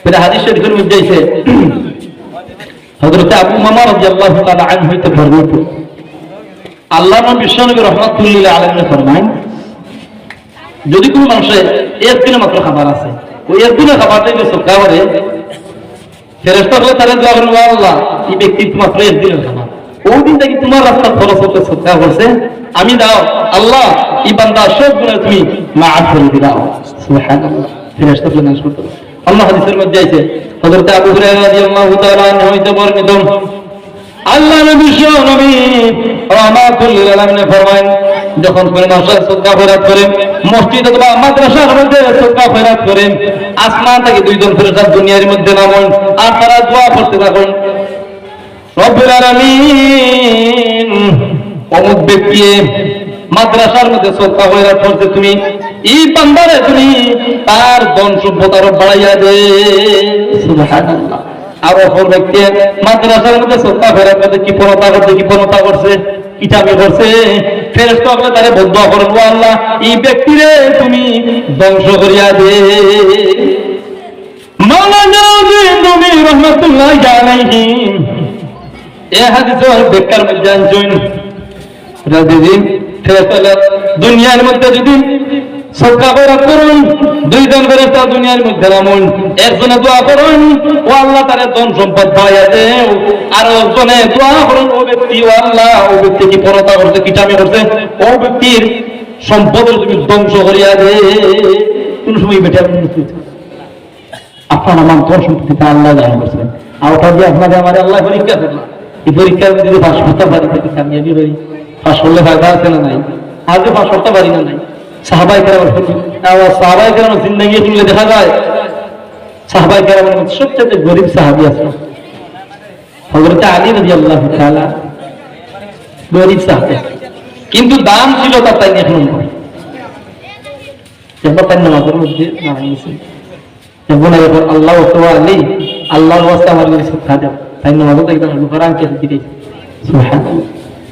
এটা হাদিস শরীফের মধ্যে আছে হযরত আবু উমামা রাদিয়াল্লাহু তাআলা আনহু হইতে বর্ণিত আল্লাহর নবী বিশ্বনবী রাহমাতুল্লাহি আলাইহি ফরমায় যদি কোনো মানুষের একদিনে মাত্র খাবার আছে ওই একদিনে খাবারটা যদি সদকা করে ফেরেশতা হলে তারা দোয়া করেন আল্লাহ এই ব্যক্তি মাত্র একদিনের খাবার ওই দিন থেকে তোমার রাস্তা খরচ হতে সদকা করছে আমি দাও আল্লাহ এই বান্দা সব গুনাহ তুমি মাফ করে দাও সুবহানাল্লাহ ফেরেশতা বলেন সুবহানাল্লাহ আল্লাহ হাদিসের মধ্যে আছে হযরত আবু হুরায়রা রাদিয়াল্লাহু তাআলা আনহু হইতে বর্ণিত আল্লাহ নবী রাহমাতুল্লিল আলামিন ফরমায়েন যখন কোন মানুষ সদকা খয়রাত করে মসজিদ অথবা মাদ্রাসার মধ্যে সদকা খয়রাত করে আসমান থেকে দুইজন ফেরেশতা দুনিয়ার মধ্যে নামেন আর তারা দোয়া করতে থাকেন রব্বুল আলামিন অমুক ব্যক্তি মাদ্রাসার মধ্যে সদকা খয়রাত করতে তুমি এই বান্দারে তুমি তার ধন সম্পদ আরো বাড়াইয়া দে সুবহানাল্লাহ আর অপর ব্যক্তি মাদ্রাসার মধ্যে সদকা খয়রাত করতে কি পরতা করছে কিতাবে করছে ফেরেশতা বলে তারে বদদুয়া করেন ও আল্লাহ এই ব্যক্তিরে তুমি ধ্বংস করিয়া দে মাওলানা নবী রাহমাতুল্লাহি আলাইহি এই হাদিসের ব্যাখ্যার মধ্যে আনছেন রাদিদিন ফেরেশতা দুনিয়ার মধ্যে যদি সদকা খয়রাত করুন দুইজন ফেরেশতা দুনিয়ার মধ্যে নামুন একজনে দোয়া করুন ও আল্লাহ তারে ধন সম্পদ বাড়াইয়া দেও আর একজনে দোয়া করুন ও ব্যক্তি ও আল্লাহ ও ব্যক্তি কি পরতা করছে কিটামি করছে ও ব্যক্তির সম্পদের তুমি ধ্বংস করিয়া দে কোন সময় বেটা আপনার আমার ধন সম্পত্তিতে আল্লাহ দান করছেন আর ওটা দিয়ে আপনাদের আমার আল্লাহ পরীক্ষা করলাম এই পরীক্ষার মধ্যে পাশ করতে পারি থেকে কামিয়াবি হই পাশ করলে ফায়দা আছে না নাই আগে পাশ করতে পারি না নাই সাহাবায়ে কেরামের জিন্দেগি শুনলে দেখা যায় সাহাবায়ে কেরামের মধ্যে সবচেয়ে গরিব সাহাবী আছে হযরত আলী রাদিয়াল্লাহু তাআলা গরিব সাহাবী কিন্তু দাম ছিল তার তাই এক নম্বর যখন তার নামাজের মধ্যে নামাইছে যখন আল্লাহ ওয়া আলী আল্লাহর ওয়াস্তে আমার কাছে সদকা দাও তাই নামাজে একদম লুকারান কে দিতে সুবহানাল্লাহ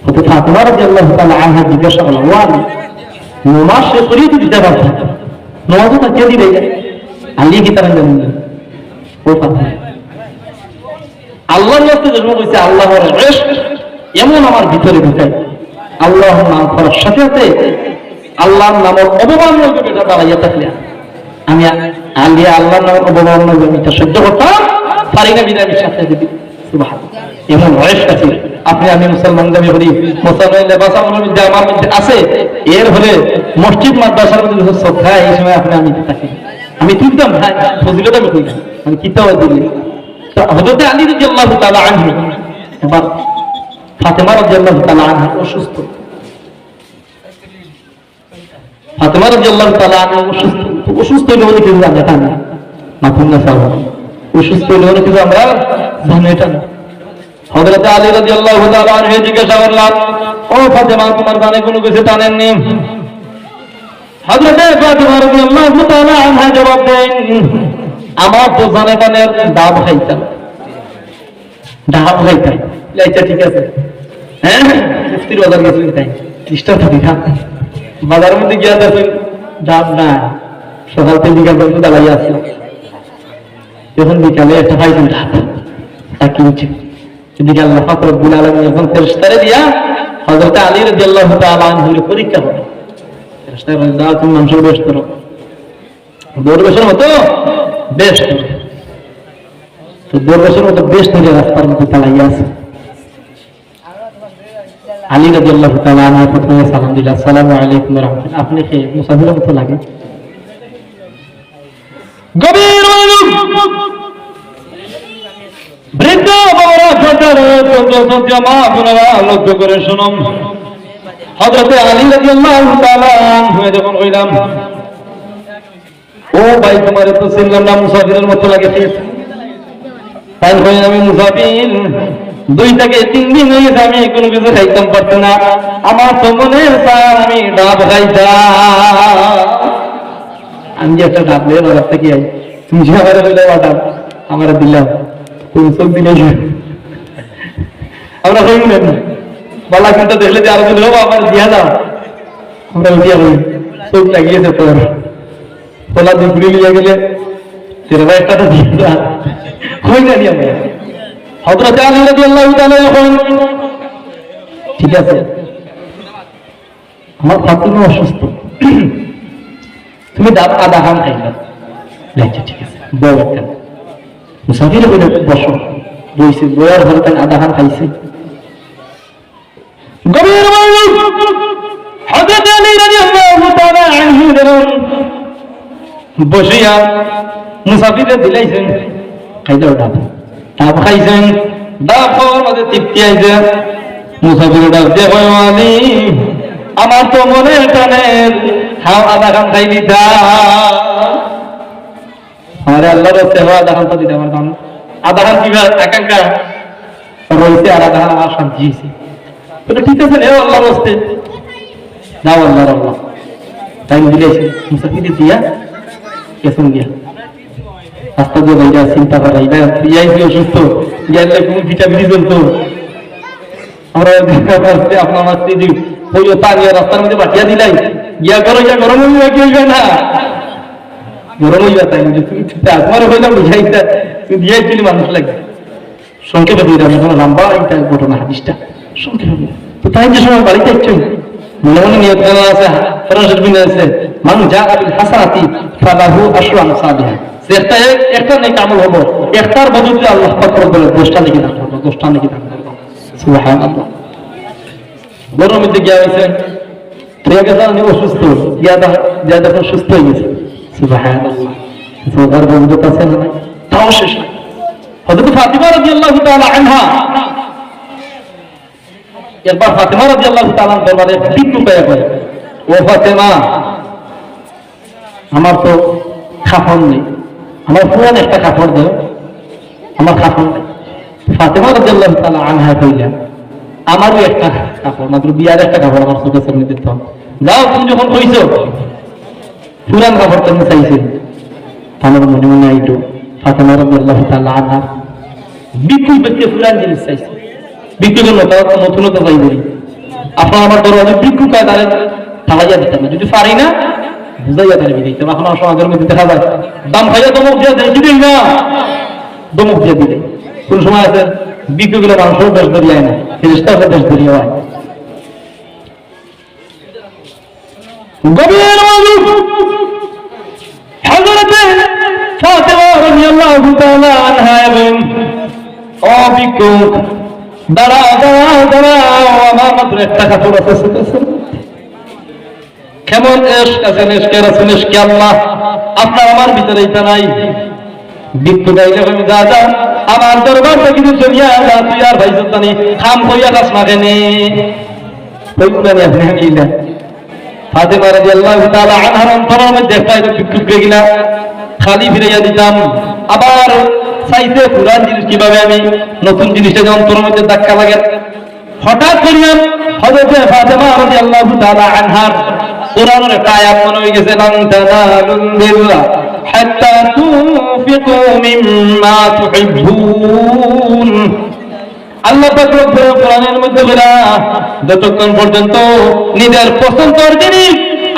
হযরত ফাতিমা রাদিয়াল্লাহু তাআলা আনহা জিজ্ঞাসা করলেন ওয়া নমাজ শেষ করিয়ে দিতে পারত নমাজও তা কে দিবে আলী কি তারা জানেন ও কথা আল্লাহর ওয়াস্তে যখন কইছে আল্লাহর ইশক এমন আমার ভিতরে ঢুকায় আল্লাহর নাম করার সাথে সাথে আল্লাহর নামের অবমাননা যেটা দাঁড়াইয়া থাকলে আমি আলী আল্লাহর নামের অবমাননা যেটা সহ্য করতাম পারি না বিনা সাথে দিবি সুবহানাল্লাহ এমন ইশক আছে আপনি আমি মুসলমান দাবি করি মুসলমান লেবাস আমার মধ্যে আমার মধ্যে আছে এর ফলে মসজিদ মাদ্রাসার মধ্যে সদকা এই সময় আপনি আমি থাকি আমি তুলতাম হ্যাঁ ফজিলত আমি কইতাম আমি কিতাব দিলি তো হযরত আলী রাদিয়াল্লাহু তাআলা আনহু এবার ফাতেমা রাদিয়াল্লাহু তাআলা আনহা অসুস্থ ফাতেমা রাদিয়াল্লাহু তাআলা আনহা অসুস্থ হলে কি আমরা জানি না মাফুম না সাহেব অসুস্থ হলে কি আমরা জানি এটা না হযরত আলী রাদিয়াল্লাহু তাআলা আনহু জিজ্ঞাসা করলেন ও ফাতেমা তোমার জানে কোনো কিছু জানেন না হযরত ফাতেমা রাদিয়াল্লাহু তাআলা আনহা জবাব দেন আমার তো জানে কানের ডাব খাইতাম আচ্ছা ঠিক আছে হ্যাঁ মুফতির বাজার গেছেন তাই চেষ্টা থাকি খা বাজারের মধ্যে গিয়া দেখেন ডাব না সকাল থেকে বিকাল পর্যন্ত দাঁড়াই আছে যখন বিকালে একটা খাইতাম ডাব তা কিনছি এদিকে আল্লাহ পাক রব্বুল আলামিন যখন ফেরেশতারে দিয়া হযরত আলী রাদিয়াল্লাহু তাআলা আনহুর পরীক্ষা করে ফেরেশতারা বলেন দাও তুমি মানুষের বেশ করো দরবেশের মতো বেশ করো তো দরবেশের মতো বেশ থেকে রাস্তার মধ্যে চালাইয়া আছে আলী রাদিয়াল্লাহু তাআলা আনহু প্রথমে সালাম দিলেন আসসালামু আলাইকুম ওয়া রাহমাতুল্লাহ আপনি কি মুসাফিরের মতো লাগে গভীর বৃদ্ধ বাবারা জামা আপনারা লক্ষ্য করে শুনুন হযরত আলী রাদিয়াল্লাহু তাআলা আনহু যখন কইলাম ও ভাই তোমার তো চিনলাম না মুসাফিরের মতো লাগে তাই কইলাম আমি মুসাফির 2 থেকে 3 দিন হয়ে গেছে আমি কোনো কিছু খাইতাম পারছি না আমার তো মনের চায় আমি ডাব খাইতাম আমি একটা ডাব নিয়ে বাজার থেকে আই তুমি যে আমার বলে ডাব আমার দিলাম তুমি সব দিলে আমরা কই না বালা কিন্তু দেখলে যে আরো দিলে আমার দিয়া দাও আমরা দিয়া বলি সব লাগিয়েছে তোর তোলা দিয়ে ঘুরে নিয়ে গেলে তেরে ভাই একটা দিয়ে যা কই জানি আমি হযরত আলী রাদিয়াল্লাহু তাআলা এখন ঠিক আছে আমার ফাতিমা অসুস্থ তুমি দাঁত আধা খান খাইলা আচ্ছা ঠিক আছে বউ একটা মুসাফির বলে বসো বইছে বয়ার ঘরে তাই আধা খান খাইছে গভীর হযরত আলী রাদিয়াল্লাহু তাআলা আনহু বসিয়া মুসাফিরে দিলাইছেন খাইলো ডাব ডাব খাইছেন ডাব খাওয়ার মধ্যে তৃপ্তি আইছে মুসাফিরে ডাব দিয়ে আলী আমার তো মনের টানে খাও আধা খান খাই দিতা আমার আল্লাহর সেবা আধা খান তো দিতে আমার দাম আধা খান কিবা একাঙ্কা রয়েছে আর আধা খান আমার শান্তি হয়েছে তো ঠিক আছে নেও আল্লাহর হস্তে দাও আল্লাহর আল্লাহ টাইম দিলেছে মুসাফিরে দিয়া কেসন দিয়া রাস্তা দিয়ে ভাইয়া চিন্তা করাই না ইয়াই কি অসুস্থ ইয়াইলে কোন ভিটামিন চলতো আমরা আপনার মাস্তি দিই ওই তারিয়া রাস্তার মধ্যে বাটিয়া দিলাই ইয়া গরম হইবা কি হইবে না গরম হইবা তাই যে তুমি তোমার হইলাম বুঝাইতা তুমি দিয়াই দিলি মানুষ লাগে সংক্ষেপে দিয়ে আমি কোনো লম্বা একটা ঘটনা হাদিসটা সংক্ষেপে তো তাই যে সময় বাড়িতে ইচ্ছুক মনে মনে নিয়ত করা আছে ফরাসের বিনে আছে মানুষ যা আবিল হাসানাতি ফালাহু আশরু আমসালিহা একটা একটা নেক আমল হবো একটার বদলে আল্লাহ পাক বলে 10টা নেকি দান করবে 10টা নেকি দান করবে সুবহানাল্লাহ গরমের মধ্যে গিয়া হয়েছে ঠিক আছে আমি অসুস্থ গিয়া যখন সুস্থ হয়ে গেছে সুবহানাল্লাহ সোগার বন্ধুতা আছে না তাও শেষ না হযরত ফাতিমা রাদিয়াল্লাহু তাআলা আনহা একবার ফাতিমা রাদিয়াল্লাহু তাআলা দরবারে বিক্রু পেয়ে গেল ও ফাতিমা আমার তো কাফন নেই আমার পুরান একটা কাপড় দাও আমার কাপড় নেই ফাতিমা রাদিয়াল্লাহু তাআলা আনহা কইলেন আমারও একটা কাপড় মাত্র বিয়ার একটা কাপড় আমার চোখের সামনে দিত যাও তুমি যখন কইছো পুরান কাপড় তুমি চাইছে আমার মনে মনে আইতো ফাতিমা রাদিয়াল্লাহু তাআলা আনহা বিক্রি করতে পুরান জিনিস চাইছে বিক্রি করলো তাও নতুনতা চাই বলি আপনার আমার দরবারে বিক্রি কায় তাহলে ঠালাইয়া দিতাম যদি পারি না বুঝাইয়া তাহলে দিতাম এখন আমার সমাজের মধ্যে দেখা যায় দাম খাইয়া দমক দিয়ে দিবি না দমক দিয়ে দিলে কোন সময় আছে বিক্রি গুলো মানুষের দেশ ধরিয়ায় না ফেরেশতা দেশ ধরিয়া হয় গভীর হযরত ফাতিমা রাদিয়াল্লাহু তাআলা আনহা এবং ও বিক্রু দাঁড়াও আমার মাত্র একটা কাপড় আছে কেমন এশক আছে এশকে রাসূল এশকে আল্লাহ আপনার আমার ভিতরে এটা নাই বিক্রু গাইলে আমি যা আমার দরবার থেকে চলিয়া যা তুই আর ভাই জানি খাম কইয়া কাজ না কেনে কই কোনে আপনি কিলা ফাতিমা রাদিয়াল্লাহু তাআলা আনহার অন্তরের মধ্যে পাইতো বিক্রু গিলা খালি ফিরাইয়া দিতাম আবার চাইতে পুরান জিনিস কিভাবে আমি নতুন জিনিসটা যে অন্তরের মধ্যে ধাক্কা লাগে হঠাৎ করিয়া হযরত ফাতিমা রাদিয়াল্লাহু তাআলা আনহার কোরআনের একটা আয়াত মনে হয়ে গেছে লান তানালুল বিররা হাত্তা তুনফিকু মিম্মা তুহিব্বুন আল্লাহ পাক রব্বুল কোরআনের মধ্যে বলা যতক্ষণ পর্যন্ত নিজের পছন্দের জিনিস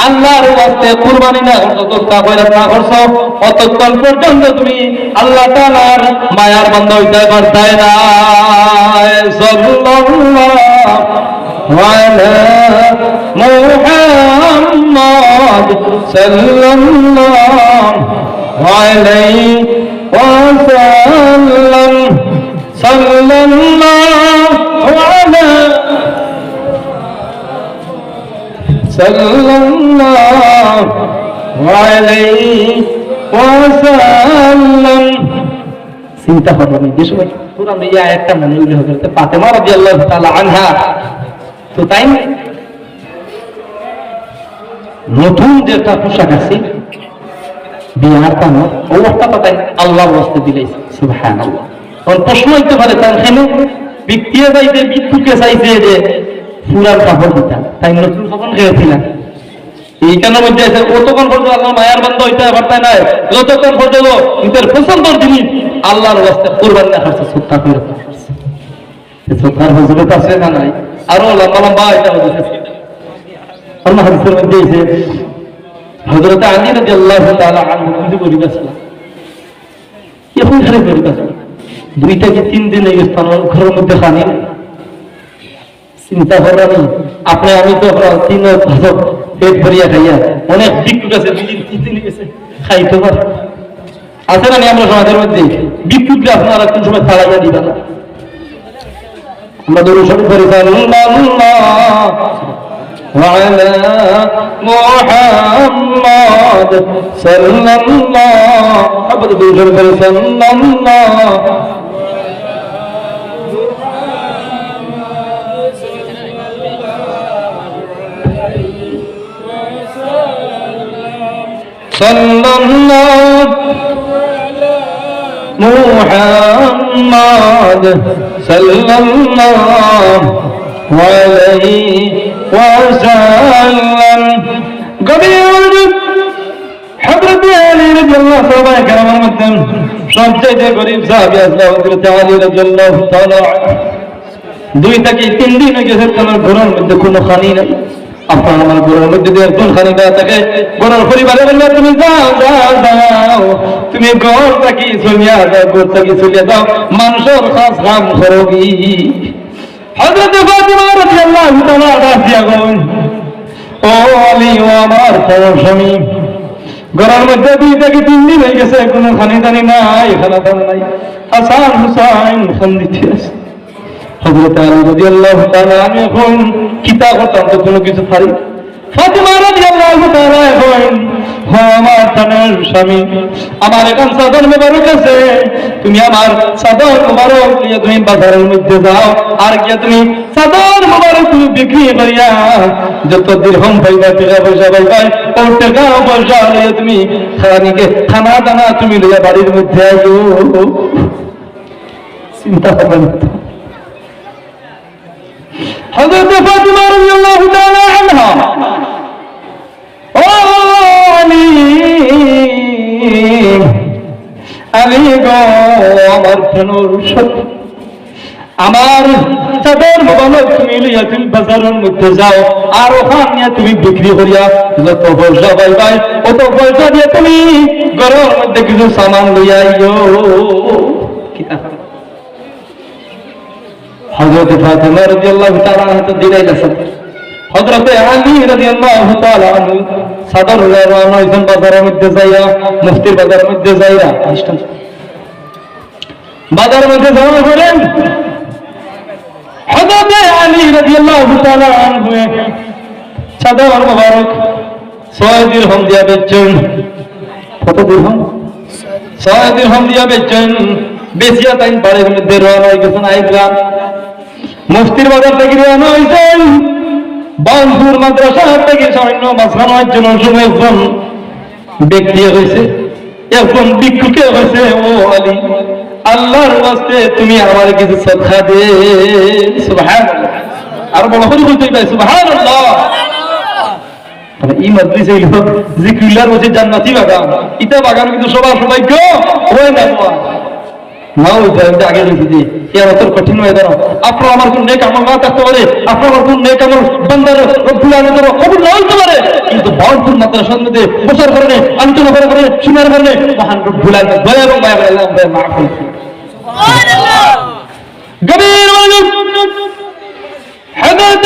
আল্লাহর ওয়াস্তে কুরবানি না যতটা কইরা না করছো ততক্ষণ পর্যন্ত তুমি আল্লাহ তাআলার মায়ার বান্দা হইতে পারতে না সাল্লাল্লাহু আলা মুহাম্মদ সাল্লাল্লাহু আলাইহি ওয়াসাল্লাম সাল্লাল্লাহু আলা সাল্লাল্লাহু আলাইহি ওয়াসাল্লাম চিন্তা করবেন যে সময় পুরান এই আয়াতটা মনে হইলে হযরত ফাতিমা রাদিয়াল্লাহু তাআলা আনহা তো তাই নতুন যে একটা পোশাক আছে বিয়ার পানো অবস্থাটা তাই আল্লাহর ওয়াস্তে দিলেছে সুবহানাল্লাহ কোন প্রশ্ন হইতে পারে তার কেন বিক্রিয়া যাইতে বিদ্যুৎকে চাইছে যে পুরান কাপড় দিতাম তাই নতুন কাপড় খেয়েছিলাম এইখানের মধ্যে আছে কতক্ষণ পর্যন্ত আল্লাহ মায়ার বান্দা হইতে পারতে না যতক্ষণ পর্যন্ত নিজের পছন্দের জিনিস আল্লাহর ওয়াস্তে কুরবানি না করছে সুত্তা করে সুত্তার হুজুরত আছে না নাই আরো লম্বা লম্বা এটা হচ্ছে আল্লাহ হাদিসের মধ্যে আছে হযরত আলী রাদিয়াল্লাহু তাআলা আনহু কিন্তু বলিয়াছিলেন এখন ঘরে করি কাজ 2 থেকে 3 দিন এই স্থান ঘরের মধ্যে খানি চিন্তা করেন আপনি আমি তো 3 পেট ভরিয়া খাইয়া অনেক বিক্ষুক আছে 2 দিন 3 দিন গেছে খাইতে পারে আছে না আমরা সমাজের মধ্যে বিক্ষুককে আপনারা কোন সময় তাড়াইয়া দিবেন না আমরা দরুদ শরীফ পড়ি وعلى محمد صلى الله أبدا بجرد صلى الله صلى الله محمد صلى الله عليه وسلم قبيل حضرت علي رضي الله صحابه کرام مدن সবচেয়ে গরিব সাহাবী হযরত আলী রাদিয়াল্লাহু তাআলা 2 থেকে 3 দিন গেছে তোমার ঘরের মধ্যে কোনো খানি নাই আপনার আমার ঘরের মধ্যে দিয়ে কোন খানি না থাকে ঘরের পরিবারে বললে তুমি যাও তুমি ঘর থেকে চলিয়া যাও ঘর থেকে চলিয়া যাও মানুষের খাস কাম করবি হযরত ফাতিমা রাদিয়াল্লাহু তাআলা রাজিয়া গন ও আলী ও আমার স্বামী ঘরের মধ্যে 2 থেকে 3 দিন হয়ে গেছে কোনো খানি দানি নাই খানা দানা নাই হাসান হুসাইন খান দিতে আছে হযরত আলী রাদিয়াল্লাহু তাআলা আমি এখন কিতাব করতাম তো কোনো কিছু পারি ফাতিমা রাদিয়াল্লাহু তাআলা এখন আমার প্রাণের স্বামী আমার এখন চাদর মোবারক আছে তুমি আমার চাদর মোবারক নিয়ে তুমি বাজারের মধ্যে যাও আর গিয়ে তুমি চাদর মোবারক তুমি বিক্রি করিয়া যত দিরহাম পাইবা টাকা পয়সা পাইবা ও টাকা পয়সা নিয়ে তুমি খানা দানা তুমি লইয়া বাড়ির মধ্যে আইও চিন্তা করবেন হযরত ফাতিমা রাদিয়াল্লাহু তাআলা আনহা ও আলী গো আমার প্রাণের সখী আমার চাদর মোবারক তুমি লইয়া তুমি বাজারের মধ্যে যাও আর ওখানে তুমি বিক্রি করিয়া যত পয়সা পাইবা অত পয়সা দিয়ে তুমি ঘরের মধ্যে কিছু সামান লইয়া আইও হযরত ফাতিমা রাদিয়াল্লাহু তাআলা তো দিলাই গেছে হযরত আলী রাদিয়াল্লাহু তাআলা আনহু সাদর রওনা হইছেন বাজারের মধ্যে যাইয়া মুফতির বাজারের মধ্যে যাইয়া বাজারের মধ্যে যাওয়া করেন হযরত আলী রাদিয়াল্লাহু তাআলা আনহু সাদর মোবারক 6 দিরহাম দিয়া বেচছেন কত দিরহাম 6 দিরহাম দিয়া বেচছেন বেচিয়া তাই বাড়ির মধ্যে রওনা হয়ে গেছেন আইগ্রাম মুফতির বাজার থেকে রওনা হয়েছেন বাউলপুর মাদ্রাসা থেকে সামান্য মাঝখানের জন্য সময় একজন ব্যক্তি হয়েছে একজন ভিক্ষুকে হয়েছে ও আলী আল্লাহর ওয়াস্তে তুমি আমার কিছু সদকা দে সুবহানাল্লাহ আর বড় করে বলতে পাই সুবহানাল্লাহ মানে এই মাদ্রাসা হইল জিকিরুল্লাহর মধ্যে জান্নাতি বাগান এটা বাগান কিন্তু সবার সৌভাগ্য হয় না নাও এটা আগে লিখে এর অত কঠিন হয়ে দাঁড়াও আপনার আমার কোন নেক আমল না থাকতে পারে আপনার আমার কোন নেক আমল বান্দার রব্বুল আলামিন কবুল না হতে পারে কিন্তু বাউলপুর মাদ্রাসার মধ্যে বসার কারণে আলোচনা করার কারণে শোনার কারণে মহান রব্বুল আলামিন দয়া এবং মায়া করে আল্লাহ আমাদের মাফ করুন সুবহানাল্লাহ গভীর মনোযোগ হযরত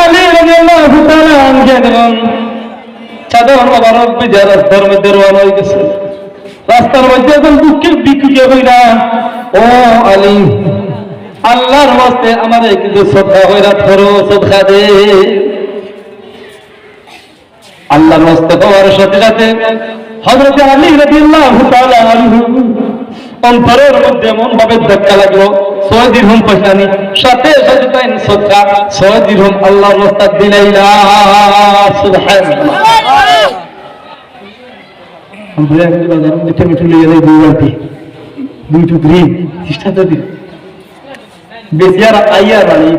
আলী রাদিয়াল্লাহু তাআলা আনহু দেখুন চাদর মোবারক বিজয় রাস্তার মধ্যে রওনা হয়ে গেছে রাস্তার মধ্যে একজন দুঃখের বিক্ষুকে হইরা ও আলী আল্লাহর ওয়াস্তে আমারে কিছু সদকা হইরা ধরো সদকা দে আল্লাহর ওয়াস্তে হওয়ার সাথে সাথে হযরত আলী রাদিয়াল্লাহু তাআলা আনহু অন্তরের মধ্যে এমন ভাবে ধাক্কা লাগলো 6 দিরহাম পয়সা নি সাথে সাথে তাই সদকা 6 দিরহাম আল্লাহর ওয়াস্তে দিলাইলা সুবহানাল্লাহ আমরা একটু বাজার মধ্যে মিঠু লিয়ে যাই 2 বালতি 2 টুকরি চেষ্টা তো দিই বেশিয়ার আইয়া বাড়ি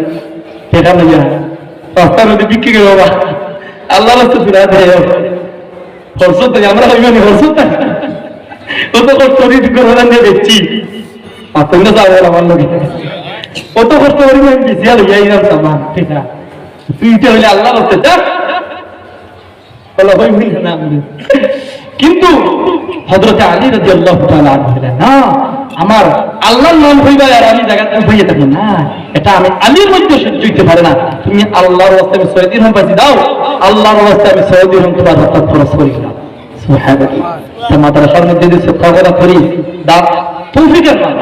টাকা লইয়া রাস্তার মধ্যে বিক্রি করে বাবা আল্লাহ রাস্তা ফিরা দেয় খরচতে আমরা হইবানি খরচতে অত কষ্ট করি করে নিয়ে দেখছি তুমি না যাবো আমার লোকে অত কষ্ট করি আমি বেশিয়া লইয়া আইলাম সামান ঠিক আছে তুই এটা হইলে আল্লাহ রাস্তা যা বলা হইবি না কিন্তু হযরতে আলী রাদিয়াল্লাহু তাআলা আনহু বলেন, না আমার আল্লাহর নাম হইবা আর আমি জায়গাতে হইয়া থাকি না, এটা আমি আলীর মধ্যে সহ্য হইতে পারে না। তুমি আল্লাহর ওয়াস্তে আমি 6 দিরহাম পাইছি দাও, আল্লাহর ওয়াস্তে আমি 6 দিরহাম তোমার হাতে খরচ করি না। সুবহানাল্লাহ। তা মাদ্রাসার মধ্যে যে সদকা করি দাও তৌফিকের নাম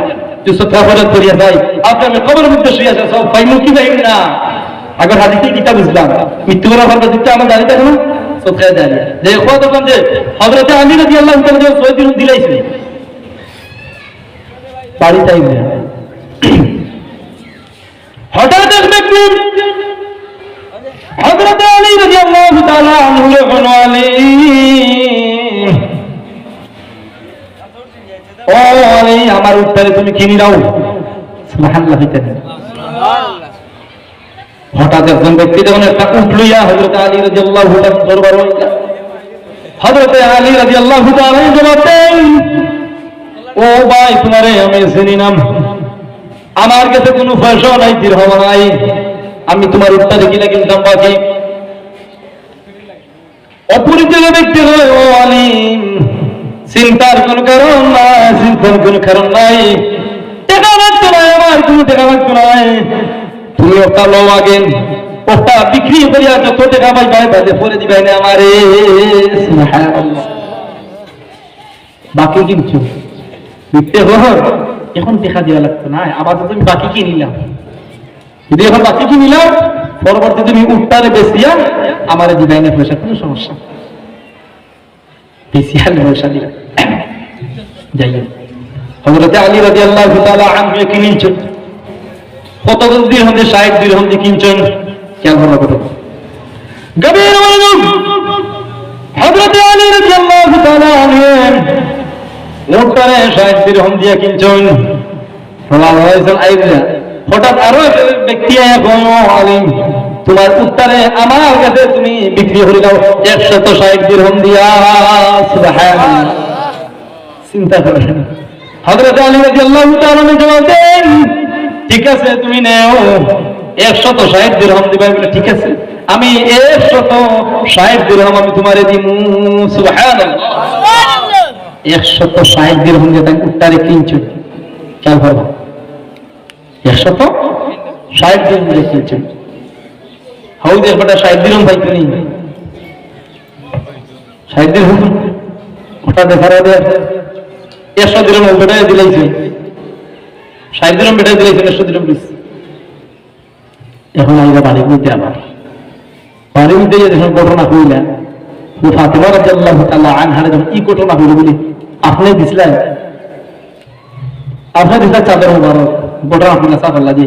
যে সদকা করি যাই, আপনি আমি কবরের মধ্যে শুয়ে আছে সব পাইমু কি পাইম না। আগে হাদিসে কিতাব ইসলাম মৃত্যু করার পর দিতে আমার জানি থাকে না সদকা দেয় যে খোদা বন্ধে হযরতে আলী রাদিয়াল্লাহু তাআলা যে 6 দিরহাম দিলাইছে বাড়ি তাই না। হঠাৎ এক ব্যক্তি হযরত আলী রাদিয়াল্লাহু তাআলা আনহু যখন আলী ও আলী আমার উত্তরে তুমি কিনি নাও সুবহানাল্লাহ হইতেন। হঠাৎ একজন ব্যক্তি যখন একটা উট লইয়া হযরত আলী রাদিয়াল্লাহু তাআলা দরবার হইলা, হযরত আলী রাদিয়াল্লাহু তাআলা জবাব দেন, ও ভাই তোমারে আমি চিনি না, আমার কাছে কোনো পয়সা নাই, দিরহাম নাই, আমি তোমার উটটা দেখিলে কিনতাম বাকি। অপরিচিত ব্যক্তি হয়ে ও আলী চিন্তার কোন কারণ নাই, চিন্তার কোন কারণ নাই, টাকা লাগতো না, আমার কোনো টাকা লাগতো না, তুমি ওটা লো আগে, ওটা বিক্রি করিয়া যত টাকা পাইবা বাজে পরে দিবাই না আমারে। সুবহানাল্লাহ। বাকি কিনছো বিকতে হর এখন দেখা দেওয়া লাগতো না, আবার তো তুমি বাকি কি নিলাম, যদি এখন বাকি কি নিলাম পরবর্তী তুমি উটটারে বেচিয়া আমারে দিবাই না পয়সা, কোনো সমস্যা বেচিয়া পয়সা দিলাম। যাই হোক হযরত আলী রাদিয়াল্লাহু তাআলা আনহু কিনছেন কত দিরহাম দিয়ে 60 দিরহাম দিয়ে কিনছেন। খেয়াল করার কথা গভীর মনোযোগ। হযরত আলী রাদিয়াল্লাহু তাআলা আনহু উটটারে 60 দিরহাম দিয়ে কিনছেন। হঠাৎ আরো ব্যক্তি আলী তোমার উত্তরে আমার কাছে তুমি বিক্রি হয়ে যাও 160 দিরহাম দিয়া। সুবহানাল্লাহ। চিন্তা করেন হযরত আলী রাদিয়াল্লাহু তাআলা জবাব দেন, ঠিক আছে তুমি নাও 160 দিরহাম দিবা বলে, ঠিক আছে আমি 160 দিরহাম আমি তোমারে দিমু। সুবহানাল্লাহ। 160 দিরহাম দিয়ে তাকে উত্তরে কিনছো। খেয়াল করবা 160 দিরহাম দিয়ে কিনছো। হাউদের বেটা 60 দিরহাম পাইতো নি, 60 দিরহাম ওটা দেখার আগে 100 দিরহাম বেটায় দিলাইছে, 60 দিরহাম বেটায় দিলাইছে, 100 দিরহাম দিস। এখন আমরা বাড়ির মধ্যে আবার বাড়ির মধ্যে যখন ঘটনা হইলা ফাতেমা রাদিয়াল্লাহু তাআলা আনহা যখন এই ঘটনা হইল বলি আপনি দিছিলেন, আপনি দিছিলেন চাদর মুবারক ঘটনা হইলা সাফাল্লাহ জি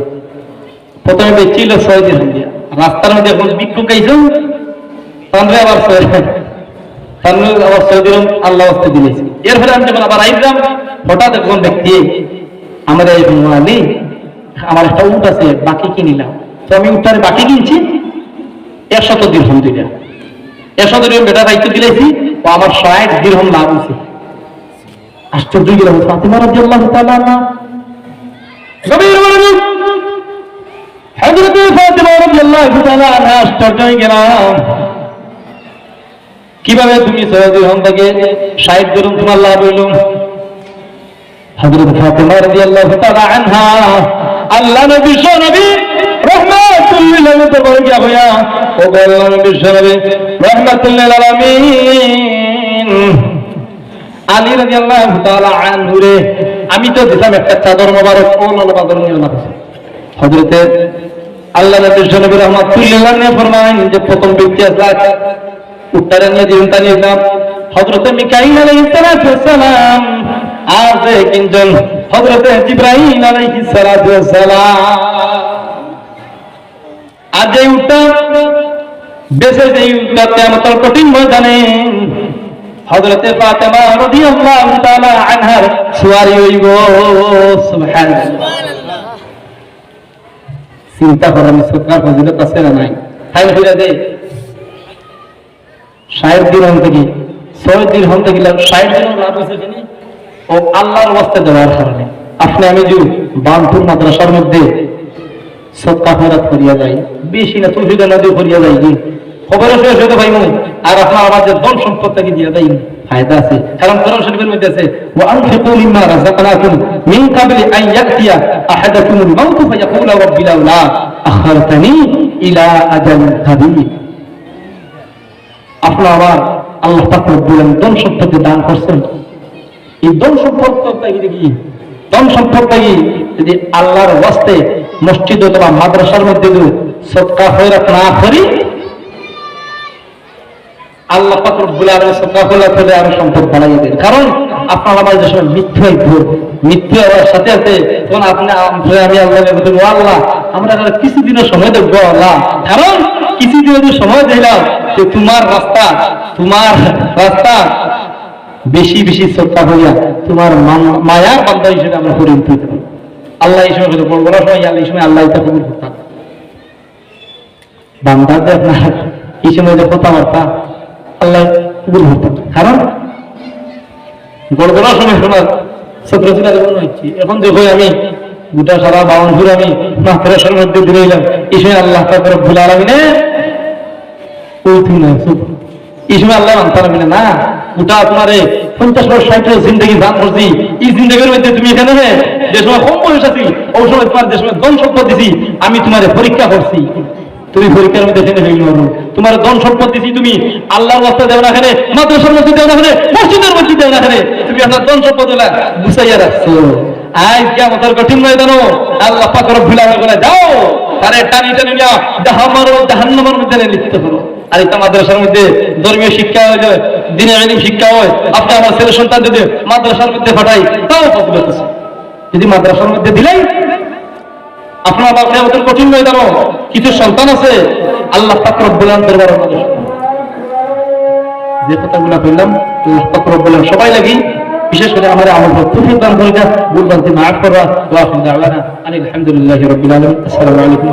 প্রথমে বেচিল 6 দিরহাম দিয়া, রাস্তার মধ্যে এখন বিক্ষোভ গাইছেন তানরে আবার 6 দিরহাম আল্লাহ ওয়াস্তে দিলেছে। এর ফলে আমি যখন আবার আইলাম হঠাৎ একজন ব্যক্তি আমরা এই আলী আমার একটা উট আছে বাকি কিনিলাম, তো আমি উটটারে বাকি কিনছি 100 দিরহাম দিলাম, 100 দিরহাম বেটা দায়িত্ব দিলেছি ও আমার 60 দিরহাম লাভ হয়েছে। আশ্চর্য গেলাম ফাতেমা রাদিয়াল্লাহু তাআলা আনহা গভীর মনোযোগ। হযরত ফাতেমা রাদিয়াল্লাহু তাআলা আনহা আশ্চর্য হয়ে গেলাম, কিভাবে তুমি 6 দিরহাম থেকে 60 দিরহাম তোমার লাভ হইল। হযরত ফাতেমা রাদিয়াল্লাহু তাআলা আনহা আল্লাহ নবী নবী রহমাতুল লিল আলামিন দরবারে গিয়া হইয়া ও আল্লাহ নবী নবী রহমাতুল লিল আলামিন আলী রাদিয়াল্লাহু তাআলা আনহু রে আমি তো দিলাম একটা চাদর মোবারক, ও লাল বাদর নিও না। হযরতে আল্লাহ নবী নবী রহমাতুল লিল আলামিন ফরমায়েন যে প্রথম ব্যক্তি আছে উত্তরে নিয়ে দিন তা নিলাম হযরতে মিকাইল আলাইহিস সালাম, আর কিন্তু হযরতে জিবরাইল আলাইহিস সালাম। আর যে উটটা বেঁচে যে উটটা কিয়ামতের কঠিন ময়দানে হযরতে ফাতেমা রাদিয়াল্লাহু তাআলা আনহার সুয়ারি হইব। সুবহানাল্লাহ। চিন্তা করেন সরকার ফজিলত আছে না নাই, তাই হইরা যে 60 দিরহাম থেকে 6 দিরহাম থেকে 60 দিরহাম লাভ হয়েছে কিনা ও আল্লাহর ওয়াস্তে দেওয়ার কারণে। আপনি আমি যে বানপুর মাদ্রাসার মধ্যে সদকা খয়রাত করিয়া যাই, বেশি না তুলসিদা নদী করিয়া যাই, খবর শেষ হতে পাইব আর আপনার আমাদের ধন সম্পদ থেকে দিয়া যাই। ফায়দা আছে। কারণ কোরআন শরীফের মধ্যে আছে ওয়া আনফিকু মিম্মা রাযাকনাকুম মিন কাবলি আন ইয়াতিয়া আহাদাকুমুল মাউত ফায়াকুলু রাব্বি লাউলা আখারতানি ইলা আজালিন কারীব। আপনারা আল্লাহ পাক রব্বুল আলামিন ধন সম্পত্তি দান করছেন, এই ধন সম্পদটা কি ধন সম্পদটা কি যদি আল্লাহর ওয়াস্তে মসজিদ অথবা মাদ্রাসার মধ্যে সদকা খয়রাত না করি, আল্লাহ পাক রব্বুল আলামিন সদকা খয়রাত করে আরো সম্পদ বাড়াইয়ে দেন। কারণ আপনার আমার যে সময় মৃত্যু হওয়ার সাথে সাথে তখন আপনি আমি আল্লাহকে বলবো আল্লাহ আমরা কিছুদিনের সময় দেখবো আল্লাহ, কারণ কিছুদিনের সময় দিলাম যে তোমার রাস্তা বেশি বেশি সদকা হইয়া তোমার মায়ার বান্দা হিসেবে আমরা পরিণত হইতে পারি। আল্লাহ এই সময় বড় বড় সময় এই সময় আল্লাহ এটা কবুল করতাম বান্দাতে আপনার এই সময় যে কথাবার্তা আল্লাহ কবুল করতাম। কারণ বড় বড় সময় শোনার সত্রচিরা যেমন হচ্ছে এখন দেখো আমি গোটা সারা বাউনপুর আমি মাদ্রাসার মধ্যে দিলাম, এই সময় আল্লাহ রব্বুল আলামিনে এই সময় আল্লাহ মানতে পারবে না। গোটা আপনার 50 বছর 60 বছর জিন্দগি দান করছি, এই জিন্দগির মধ্যে তুমি এখানে যে সময় কম বয়স আছি ওই সময় তোমার যে সময় ধন সম্পদ দিছি আমি তোমার পরীক্ষা করছি, তুমি পরীক্ষার মধ্যে এখানে হইল তোমার ধন সম্পদ দিছি, তুমি আল্লাহর রাস্তায় দেও না এখানে, মাদ্রাসার মধ্যে দেও না এখানে, মসজিদের মধ্যে দেও না এখানে, তুমি আপনার ধন সম্পদ গুছাইয়া রাখছো। আজ কিয়ামতের কঠিন ময়দান আল্লাহ পাক রব্বুল আলামিন বলে যাও তারে টানি টানি নিয়া জাহান্নামের মধ্যে লিপ্ত করো। আর এটা মাদ্রাসার মধ্যে ধর্মীয় শিক্ষা হয়, দ্বীনের ইলম শিক্ষা হয়, আপনি আমার ছেলে সন্তান যদি মাদ্রাসার মধ্যে পাঠাই তাও ফজিলত আছে। যদি মাদ্রাসার মধ্যে দিলেই আপনার আবার কিয়ামতের কঠিন ময়দান কিছু সন্তান আছে আল্লাহ পাক রব্বুল আলামিন দরবারে যে কথাগুলো বললাম আল্লাহ পাক রব্বুল আলামিন সবাই লাগি বিশেষ করে আমার আমল তৌফিক দান করে, ভুল ভ্রান্তি মাফ করা। ওয়া আখিরু দাওয়ানা আলহামদুলিল্লাহি রাব্বিল আলামিন। আসসালামু আলাইকুম।